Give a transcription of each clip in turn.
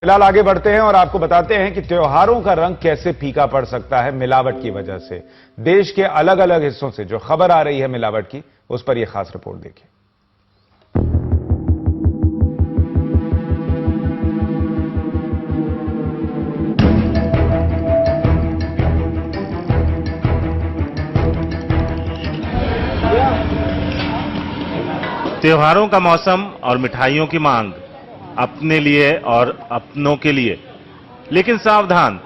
फिलहाल आगे बढ़ते हैं और आपको बताते हैं कि त्योहारों का रंग कैसे फीका पड़ सकता है मिलावट की वजह से। देश के अलग अलग हिस्सों से जो खबर आ रही है मिलावट की, उस पर यह खास रिपोर्ट देखिए। त्योहारों का मौसम और मिठाइयों की मांग अपने लिए और अपनों के लिए, लेकिन सावधान,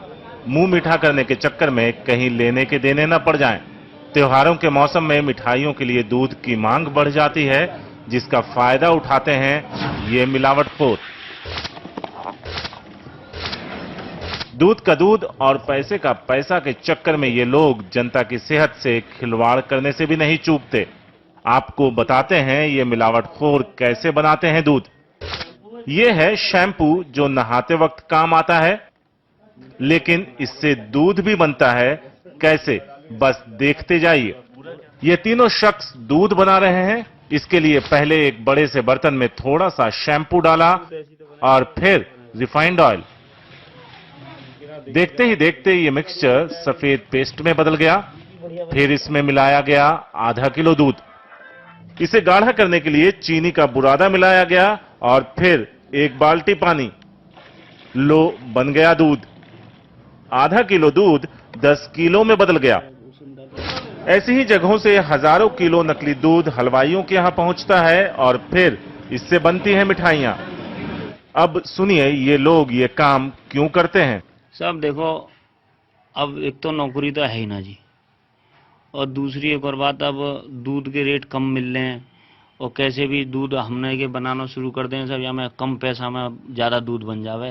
मुंह मीठा करने के चक्कर में कहीं लेने के देने न पड़ जाएं। त्योहारों के मौसम में मिठाइयों के लिए दूध की मांग बढ़ जाती है, जिसका फायदा उठाते हैं ये मिलावटखोर। दूध का दूध और पैसे का पैसा के चक्कर में ये लोग जनता की सेहत से खिलवाड़ करने से भी नहीं चूकते। आपको बताते हैं ये मिलावटखोर कैसे बनाते हैं दूध। ये है शैम्पू जो नहाते वक्त काम आता है, लेकिन इससे दूध भी बनता है कैसे, बस देखते जाइए। ये तीनों शख्स दूध बना रहे हैं। इसके लिए पहले एक बड़े से बर्तन में थोड़ा सा शैम्पू डाला और फिर रिफाइंड ऑयल। देखते ही देखते ये मिक्सचर सफेद पेस्ट में बदल गया। फिर इसमें मिलाया गया आधा किलो दूध। इसे गाढ़ा करने के लिए चीनी का बुरादा मिलाया गया और फिर एक बाल्टी पानी। लो, बन गया दूध। आधा किलो दूध 10 किलो में बदल गया। ऐसी ही जगहों से हजारों किलो नकली दूध हलवाइयों के यहां पहुंचता है और फिर इससे बनती हैं मिठाइयां। अब सुनिए ये लोग ये काम क्यों करते हैं। सब देखो, अब एक तो नौकरी तो है ही ना जी, और दूसरी एक और बात, अब दूध के रेट कम मिल रहे हैं और कैसे भी दूध हमने के बनाना शुरू कर दें सब, या में कम पैसा में ज़्यादा दूध बन जावे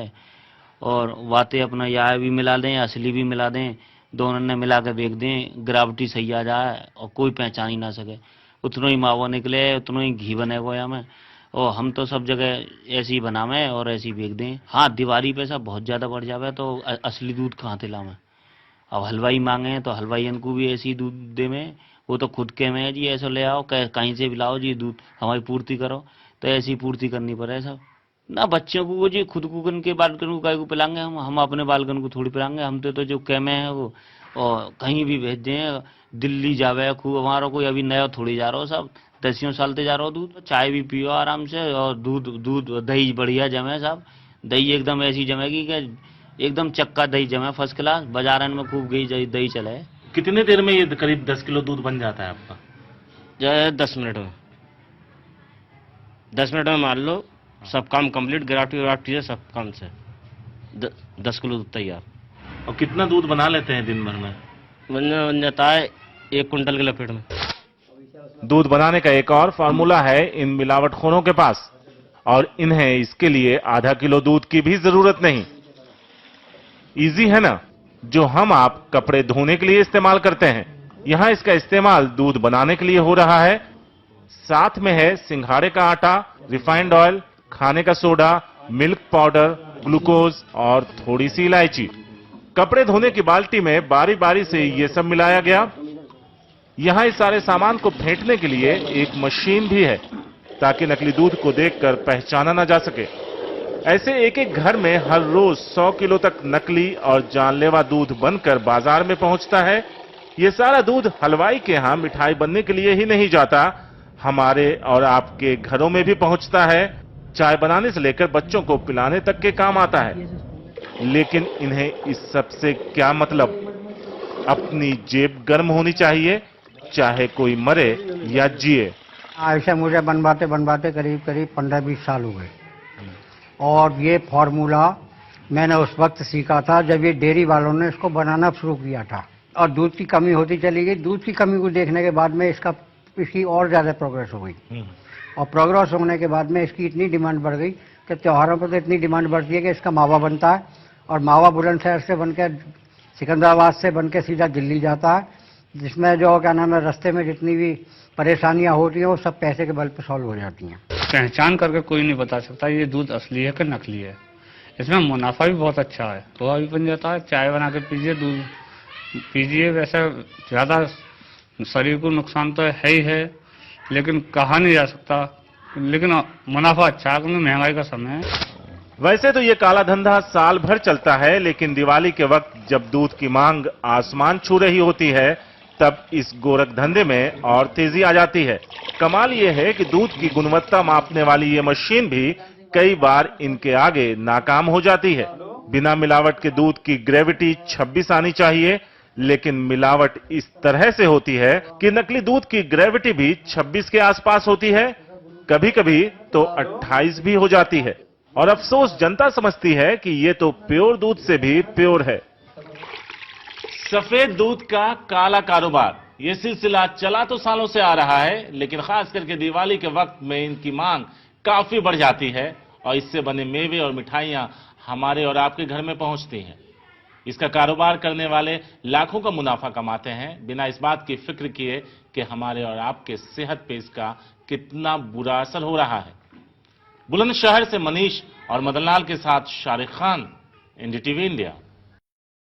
और बातें अपना या भी मिला दें असली भी मिला दें, दोनों ने मिला के बेच दें, ग्राविटी सही आ जाए और कोई पहचान ही ना सके। उतना ही मावा निकले, उतना ही घी बने गोया में, और हम तो सब जगह ऐसे ही बनावे और ऐसे ही बेच दें। हाँ, दिवाली पैसा बहुत ज़्यादा बढ़ जावे तो असली दूध कहाँ से लावें। अब हलवाई मांगे तो हलवाईयन को भी ऐसी दूध दे में, वो तो खुद के में जी ऐसा ले आओ, कहीं से भी लाओ जी दूध, हमारी पूर्ति करो, तो ऐसी पूर्ति करनी पड़े सब ना। बच्चों को वो जी खुद को के बालकन को गाय को पिलाएंगे, हम अपने बालकन को थोड़ी पिलाएंगे। हम तो जो कैमे है वो और कहीं भी भेज दें, दिल्ली जावे खूब, हमारा कोई अभी नया थोड़ी जा रहा हो, सब 10 साल से जा रहा हो दूध। चाय भी पियो आराम से और दूध दूध दही बढ़िया जमे साहब, दही एकदम ऐसी जमेगी कि एकदम चक्का दही जमे फर्स्ट क्लास, बाजार में खूब गई दही चले। कितने देर में ये करीब 10 किलो दूध बन जाता है आपका। जो 10 मिनट में, 10 मिनट में मान लो सब काम कंप्लीट, ग्राफ्टी से सब काम से 10 किलो दूध तैयार। और कितना दूध बना लेते हैं दिन भर में। बन जाता है 1 कुंटल के लपेट में। दूध बनाने का एक और फार्मूला है इन मिलावटखोरों के पास, और इन्हें इसके लिए आधा किलो दूध की भी जरूरत नहीं। इजी है ना, जो हम आप कपड़े धोने के लिए इस्तेमाल करते हैं, यहां इसका इस्तेमाल दूध बनाने के लिए हो रहा है। साथ में है सिंघाड़े का आटा, रिफाइंड ऑयल, खाने का सोडा, मिल्क पाउडर, ग्लूकोज और थोड़ी सी इलायची। कपड़े धोने की बाल्टी में बारी बारी से ये सब मिलाया गया। यहां इस सारे सामान को फेंटने के लिए एक मशीन भी है, ताकि नकली दूध को देखकर पहचाना ना जा सके। ऐसे एक एक घर में हर रोज 100 किलो तक नकली और जानलेवा दूध बनकर बाजार में पहुंचता है। ये सारा दूध हलवाई के यहां मिठाई बनने के लिए ही नहीं जाता, हमारे और आपके घरों में भी पहुंचता है। चाय बनाने से लेकर बच्चों को पिलाने तक के काम आता है। लेकिन इन्हें इस सब से क्या मतलब। अपनी जेब गर्म होनी चाहिए, चाहे कोई मरे या जिए। ऐसे मुझे बनवाते बनवाते करीब करीब 15-20 साल हो गए, और ये फॉर्मूला मैंने उस वक्त सीखा था जब ये डेयरी वालों ने इसको बनाना शुरू किया था, और दूध की कमी होती चली गई। दूध की कमी को देखने के बाद में इसकी और ज़्यादा प्रोग्रेस हो गई, और प्रोग्रेस होने के बाद में इसकी इतनी डिमांड बढ़ गई कि त्योहारों पर तो इतनी डिमांड बढ़ती है कि इसका मावा बनता है, और मावा बुलंदशहर से बनकर सिकंदराबाद से बनकर सीधा दिल्ली जाता है, जिसमें जो क्या नाम है रास्ते में जितनी भी परेशानियां होती हैं वो सब पैसे के बल पर सॉल्व हो जाती हैं। पहचान करके कोई नहीं बता सकता ये दूध असली है कि नकली है। इसमें मुनाफा भी बहुत अच्छा है, पोहा भी बन जाता है, चाय बना के पीजिए, दूध पीजिए। वैसे ज़्यादा शरीर को नुकसान तो है ही है, लेकिन कहा नहीं जा सकता, लेकिन मुनाफा अच्छा है क्योंकि महंगाई का समय है। वैसे तो ये काला धंधा साल भर चलता है, लेकिन दिवाली के वक्त जब दूध की मांग आसमान छू रही होती है तब इस गोरख धंधे में और तेजी आ जाती है। कमाल ये है कि दूध की गुणवत्ता मापने वाली ये मशीन भी कई बार इनके आगे नाकाम हो जाती है। बिना मिलावट के दूध की ग्रेविटी 26 आनी चाहिए, लेकिन मिलावट इस तरह से होती है कि नकली दूध की ग्रेविटी भी 26 के आसपास होती है, कभी कभी तो 28 भी हो जाती है। और अफसोस जनता समझती है कि ये तो प्योर दूध से भी प्योर है। सफेद दूध का काला कारोबार, ये सिलसिला चला तो सालों से आ रहा है, लेकिन खास करके दिवाली के वक्त में इनकी मांग काफी बढ़ जाती है और इससे बने मेवे और मिठाइयां हमारे और आपके घर में पहुंचती हैं। इसका कारोबार करने वाले लाखों का मुनाफा कमाते हैं, बिना इस बात की फिक्र किए कि हमारे और आपके सेहत पे इसका कितना बुरा असर हो रहा है। बुलंदशहर से मनीष और मदनलाल के साथ शारिक खान, एनडीटीवी इंडिया।